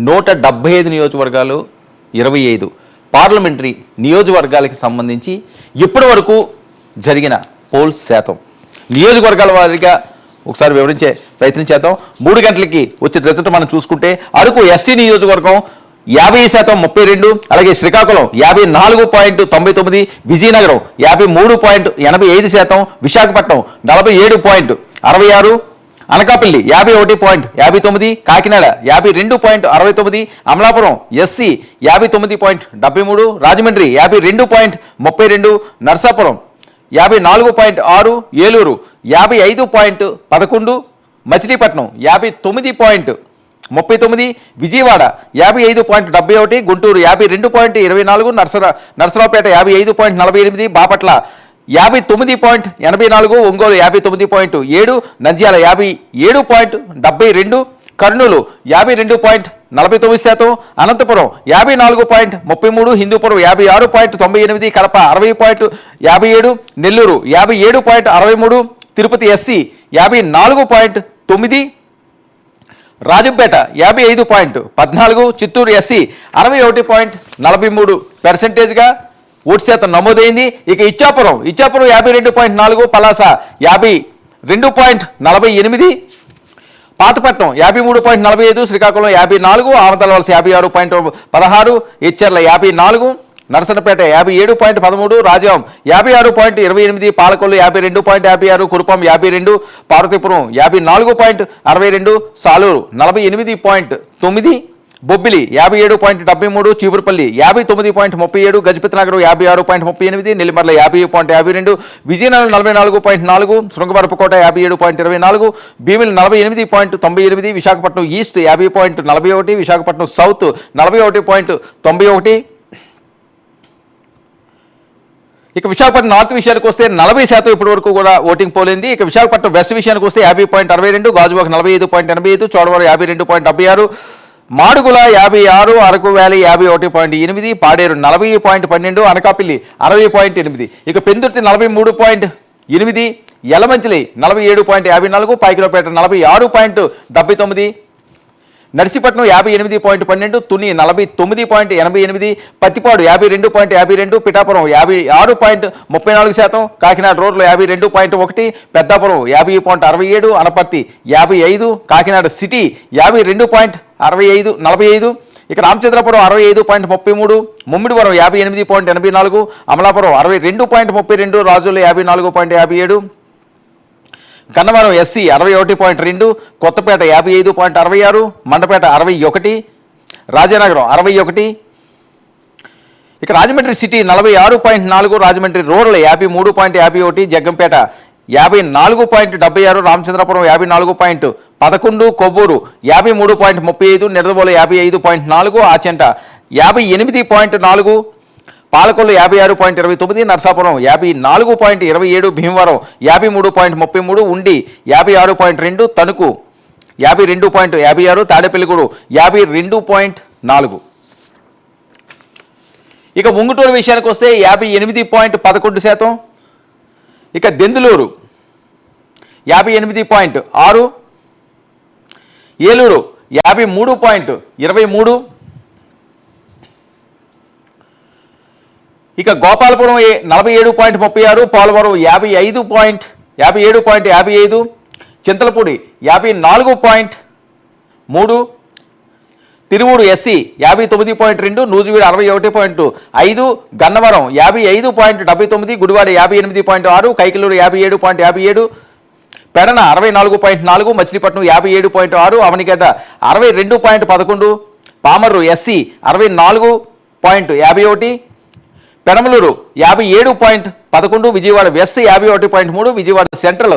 175 నియోజకవర్గాలు 25 పార్లమెంటరీ నియోజకవర్గాలకి సంబంధించి ఇప్పటి వరకు జరిగిన పోల్స్ శాతం నియోజకవర్గాల వారీగా ఒకసారి వివరించే ప్రయత్నం చేద్దాం. 3 గంటలకి వచ్చే రిజల్ట్ మనం చూసుకుంటే అరకు ఎస్టీ నియోజకవర్గం 50% 32, అలాగే Srikakulam 54.99, Vizianagaram 53.85%, Visakhapatnam 47.66, Anakapalli 51.59, Kakinada 52.69, Amalapuram SC 59.73, Rajahmundry 52.32, Narsapuram 54.6, Eluru 55.11, Machilipatnam 59.39, Vijayawada 55.71, Guntur 52.24, Narasaraopet 55.48, Bapatla 59.84, Ongole 59.7, Nandyal 57.72, Kurnool 52.49%, Anantapur 54.33, Hindupur 56.98, Kadapa 60.57, Nellore 57.63, Tirupati SC 54.9, Rajampet 55.14, Chittoor SC 61.43%గా ఓటు శాతం నమోదైంది. ఇక ఇచ్చాపురం 52.4, పలాస 52.48, పాతపట్నం 53.45, శ్రీకాకుళం 54, ఆమతలవలస 56.16, ఇచ్చర్ల 54, నరసన్నపేట 57.13, రాజాం 56.28, పాలకొల్లు 52.56, కురుపం 52, పార్వతీపురం 54.62, సాలూరు 48.9, బొబ్బిలి 57.73, చీపురుపల్లి 59.37, గజపతినగరం 56.38, నెల్లిమర్ల 50.52, విజయనగరం 44.4, శృంగవరపుకోట 57.24, భీమిలి 48.98, విశాఖపట్నం ఈస్ట్ 50.41, విశాఖపట్నం సౌత్ 41.91. ఇక విశాఖపట్నం నార్త్ విషయానికి వస్తే 40% ఇప్పటి వరకు కూడా ఓటింగ్ పోలింది. ఇక విశాఖపట్నం వెస్ట్ విషయానికి వస్తే 50.62, గాజువాక 45.85, చోడవరం 52.76, మాడుగుల 56, అరకు వ్యాలీ 51.8, పాడేరు 40.12, అనకాపల్లి 60.8, ఇక పెందుర్తి 43.8, యలమంచిలి 47.54, పైకిలోపేట 46.79, నర్సీపట్నం 58.12, తుని 49.88, పత్తిపాడు 52.52, పిఠాపురం 56.34%, కాకినాడ రోడ్లు 52.1, పెద్దాపురం 50.67, అనపర్తి 55, కాకినాడ సిటీ 52.45, ఇక రామచంద్రపురం 65.33, ముమ్మిడివరం 58.84, అమలాపురం 62.32, రాజులు 54.57, గన్నవరం ఎస్సీ 61.2, కొత్తపేట 55.66, మండపేట 61, రాజానగరం 61, ఇక రాజమండ్రి సిటీ 46.4, రాజమండ్రి రూరల్ 53.51, జగ్గంపేట 54.76, రామచంద్రపురం 54.11, కొవ్వూరు 53.35, నిడదవోలు 55.4, ఆచంట 58.4, పాలకొల్లు 56.29, నర్సాపురం 54.27, భీమవరం 53.33, ఉండి 56.2, తణుకు 52.56, తాడేపల్లిగూడు 52.4. ఇక ఉంగుటూరు విషయానికి వస్తే 58.11%, ఇక దెందులూరు 58.6, ఏలూరు 53.23, ఇక Gopalapuram 47.36, Polavaram 57.55, Chintalapudi 54.3, Tiruvuru SC 59.2, Nuzvid 61.5, Gannavaram 55.79, Gudivada 58.6, Kaikaluru 57.57, Pedana 64.4, Machilipatnam 57.6, Avanigadda 62.11, Pamarru SC 64.51, Penamaluru 57.11, Vijayawada west 51.3, Vijayawada central